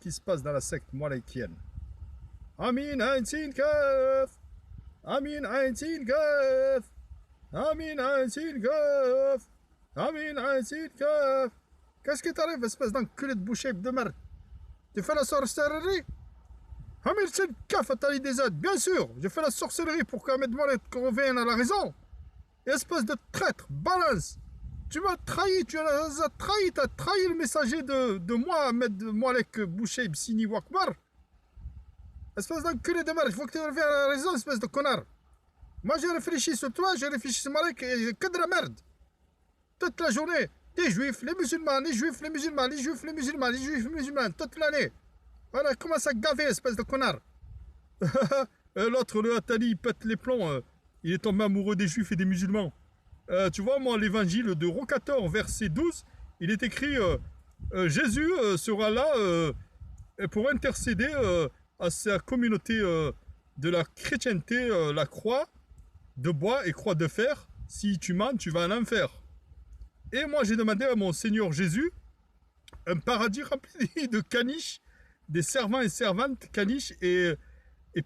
qui se passe dans la secte malikienne. Amin Ainsin Kaf, Amin Ainsin Kaf, Amin Ainsin Kaf, Amin Ainsin Kaf. Qu'est-ce qui t'arrive, espèce d'enculé de boucher de merde? Tu fais la sorcellerie? Amin Ainsin Kaf, Atali des aides, bien sûr, j'ai fait la sorcellerie pour qu'Ahmed Malek revienne à la raison. Espèce de traître, balance. Tu m'as trahi, tu as trahi, t'as trahi le messager de moi, Ahmed Malek Boucher Sini Wakbar. Espèce d'enculé de merde, il faut que tu reviennes à la raison, espèce de connard. Moi j'ai réfléchi sur toi, j'ai réfléchi sur Malek, et que de la merde. Toute la journée, les juifs, les musulmans, les juifs, les musulmans, les juifs, les musulmans, les juifs, les musulmans, toute l'année. Voilà, commence à gaver, espèce de connard. L'autre, le Attali, il pète les plombs, il est tombé amoureux des juifs et des musulmans. Tu vois, moi, l'évangile de Rocator, verset 12, il est écrit Jésus sera là pour intercéder à sa communauté de la chrétienté, la croix de bois et croix de fer. Si tu mens, tu vas en enfer. Et moi, j'ai demandé à mon Seigneur Jésus un paradis rempli de caniches, des servants et servantes caniches et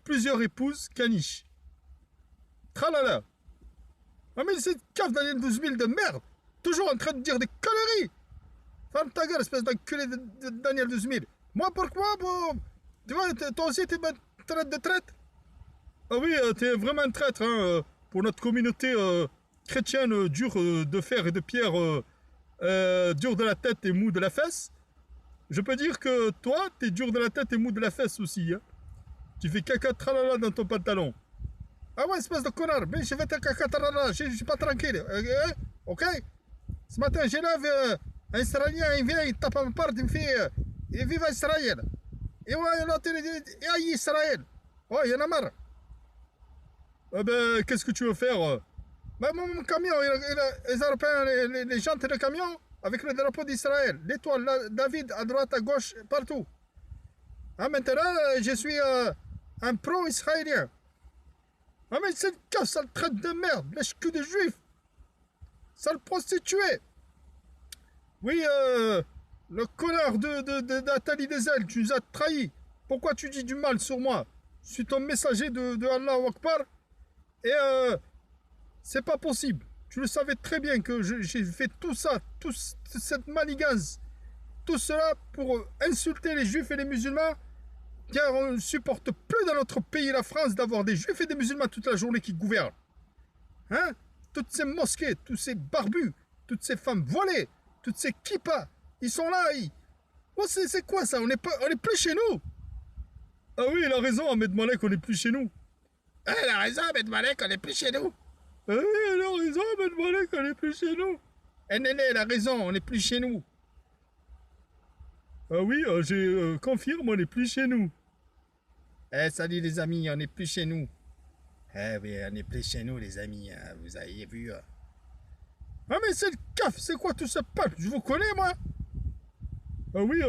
plusieurs épouses caniches. Tralala. Ah mais c'est cave Daniel 12 000 de merde, toujours en train de dire des conneries. Ferme ta gueule, espèce d'enculé de Daniel 12 000. Moi pourquoi bon, tu vois, toi aussi t'es traite de traite. Ah oui, t'es vraiment un traître hein, pour notre communauté chrétienne dure de fer et de pierre, dur de la tête et mou de la fesse. Je peux dire que toi, t'es dur de la tête et mou de la fesse aussi. Hein. Tu fais caca tralala dans ton pantalon. Ah ouais, espèce de connard, mais je vais te cacatarara, je suis pas tranquille, ok? Ce matin, j'élève un Israélien, il vient, il tape à ma porte, il me fait vive Israël. Et ouais, l'autre, il dit aïe Israël. Oh, il y en a marre. Eh ben, qu'est-ce que tu veux faire? Ben, mon camion, les Européens, les jantes de camion, avec le drapeau d'Israël, l'étoile, David, à droite, à gauche, partout. Ah, maintenant, je suis un pro-israélien. Ah mais c'est le cas, sale traite de merde, lèche-cul de juif, sale prostituée. Oui, le connard d'Atali Dezel, tu nous as trahis. Pourquoi tu dis du mal sur moi? Je suis ton messager de Allah Akbar. Et c'est pas possible. Tu le savais très bien que j'ai fait tout ça, toute cette manigance, tout cela pour insulter les juifs et les musulmans. Car on ne supporte plus dans notre pays, la France, d'avoir des juifs et des musulmans toute la journée qui gouvernent. Hein? Toutes ces mosquées, tous ces barbus, toutes ces femmes voilées, toutes ces kippas, ils sont là. Oh, c'est quoi ça? On est plus chez nous. Ah oui, il a raison, Ahmed Malek, on n'est plus chez nous. Il a raison, Ahmed Malek, on n'est plus chez nous. Ah oui, il a raison, Ahmed Malek, on n'est plus chez nous. Néné, il a raison, on n'est plus chez nous. Ah oui, j'ai confirme, on n'est plus chez nous. Salut les amis, on n'est plus chez nous. Oui, on n'est plus chez nous les amis, hein, vous avez vu. Ah mais c'est le CAF, c'est quoi tout ce peuple? Je vous connais moi. Ah oui,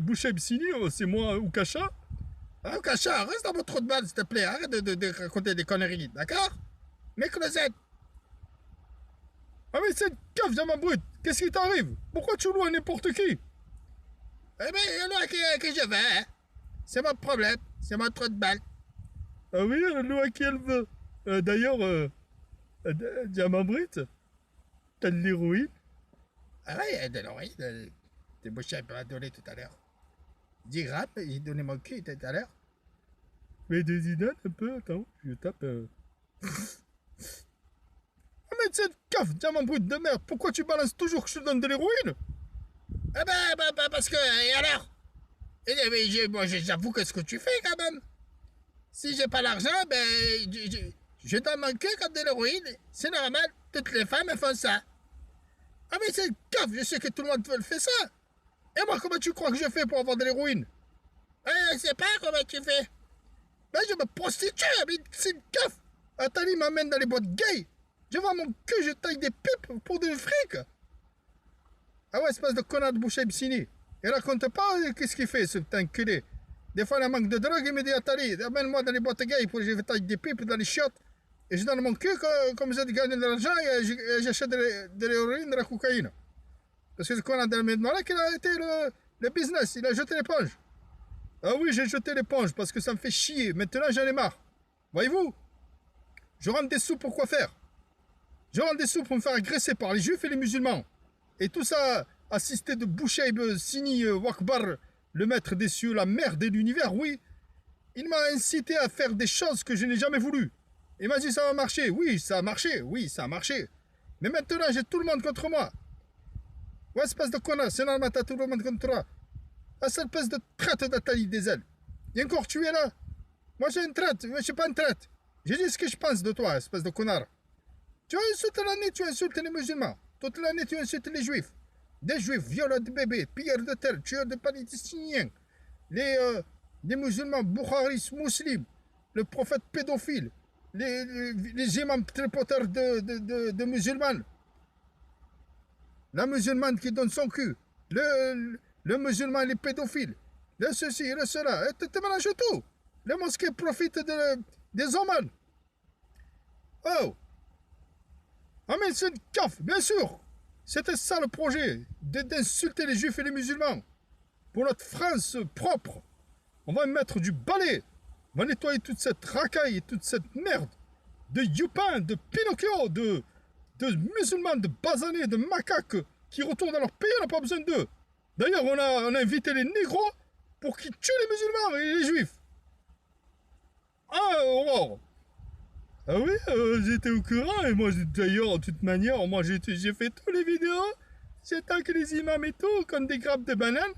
Boucher Bsini, c'est moi, Oukacha. Ah Oukacha, reste dans votre trou de balle s'il te plaît, arrête de raconter des conneries, d'accord? Mec le Z. Ah mais c'est le CAF, diamant brut, qu'est-ce qui t'arrive? Pourquoi tu loues à n'importe qui? Eh ben, là que je vais, hein. C'est mon problème, c'est mon trou de balle. Ah oui, elle loue à qui elle veut. D'ailleurs, diamant brut, t'as de l'héroïne? Ah ouais, de l'héroïne, t'es bouché un peu à donner tout à l'heure. 10 grammes, il donnait mon cul tout à l'heure. Mais des idées un peu, attends, je tape. Ah mais c'est le CAF, diamant brut de merde, pourquoi tu balances toujours que je te donne de l'héroïne? Ah ben, parce que, et alors? Moi, j'avoue que ce que tu fais quand même. Si j'ai pas l'argent, ben, je dois manquer comme de l'héroïne. C'est normal, toutes les femmes elles font ça. Ah mais c'est le CAF, je sais que tout le monde veut le faire ça. Et moi, comment tu crois que je fais pour avoir de l'héroïne? Je sais pas comment tu fais. Ben, je me prostitue, mais c'est le CAF. Attali m'amène dans les boîtes gays. Je vois mon cul, je taille des pipes pour du fric. Ah ouais, espèce de connard de Boucher Bsini. Il raconte pas qu'est-ce qu'il fait, ce enculé. Des fois, il a manque de drogue, il me dit Attali, amène-moi dans les boîtes gays pour que je taille des pipes dans les chiottes. Et je donne mon cul, comme j'ai gagné de l'argent, et j'achète de l'héroïne, de la cocaïne. Parce que le connard de Ahmed Malek, il a été Le business, il a jeté l'éponge. Ah oui, j'ai jeté l'éponge parce que ça me fait chier. Maintenant, j'en ai marre. Voyez-vous, je rentre des sous pour quoi faire? Je rentre des sous pour me faire agresser par les juifs et les musulmans. Et tout ça assisté de Bouchaïb Sini Wakbar, le maître des cieux, la mère de l'univers, oui. Il m'a incité à faire des choses que je n'ai jamais voulu. Il m'a dit ça va marcher. Oui, ça a marché. Oui, ça a marché. Mais maintenant, j'ai tout le monde contre moi. Ouais, espèce de connard, c'est normal, t'as tout le monde contre toi. Ah, cette espèce de traite d'Atali des ailes. Et encore, tu es là. Moi, j'ai une traite. Moi, je suis pas une traite. J'ai dit ce que je pense de toi, espèce de connard. Tu insultes l'année, tu insultes les musulmans. Toute l'année, tu insultes les juifs. Des juifs, violeurs de bébés, pilleurs de terre, tueurs de palestiniens. Les musulmans, Bukharis, musulmans. Le prophète pédophile. Les imams tripoteurs de musulmanes. La musulmane qui donne son cul. Le musulman, les pédophiles. Le ceci, le cela. Tu mélanges tout. Les mosquées profitent des hommes. Oh. Ah mais c'est une CAF, bien sûr. C'était ça le projet, d'insulter les juifs et les musulmans. Pour notre France propre, on va mettre du balai. On va nettoyer toute cette racaille et toute cette merde de youpins, de Pinocchio, de musulmans, de basanés, de macaques qui retournent dans leur pays, on n'a pas besoin d'eux. D'ailleurs, on a invité les négros pour qu'ils tuent les musulmans et les juifs. Ah, Aurore. Ah oui, j'étais au courant, et moi, d'ailleurs, de toute manière, moi, j'ai fait toutes les vidéos. J'attaque les imams et tout, comme des grappes de bananes.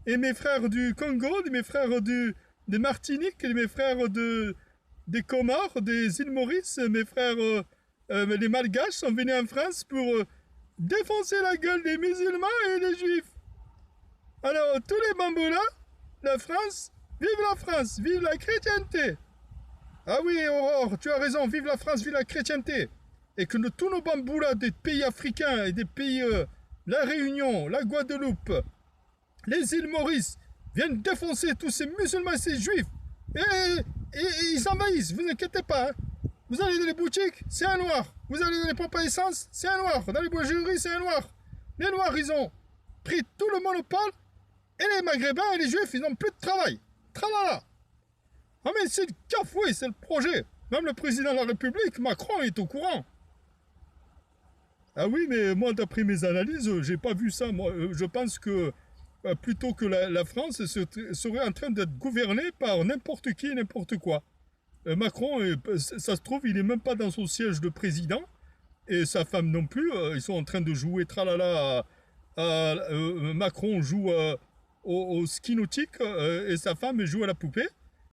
Et mes frères du Congo, mes frères de Martinique, mes frères des Comores, des îles Maurice, mes frères, les Malgaches, sont venus en France pour défoncer la gueule des musulmans et des juifs. Alors, tous les bambous là, la France, vive la chrétienté. Ah oui, Aurore, tu as raison, vive la France, vive la chrétienté. Et que tous nos bambous là, des pays africains et des pays, la Réunion, la Guadeloupe, les îles Maurice, viennent défoncer tous ces musulmans et ces juifs. Et ils envahissent, vous inquiétez pas. Hein. Vous allez dans les boutiques, c'est un noir. Vous allez dans les pompes à essence, c'est un noir. Dans les boulangeries, c'est un noir. Les noirs, ils ont pris tout le monopole. Et les maghrébins et les juifs, ils n'ont plus de travail. Tralala. Ah mais c'est le CAF, oui, c'est le projet. Même le président de la République, Macron, est au courant. Ah oui, mais moi, d'après mes analyses, j'ai pas vu ça. Moi, je pense que plutôt que la France serait en train d'être gouvernée par n'importe qui et n'importe quoi. Macron, ça se trouve, il n'est même pas dans son siège de président. Et sa femme non plus. Ils sont en train de jouer tralala. Macron joue au ski nautique et sa femme joue à la poupée.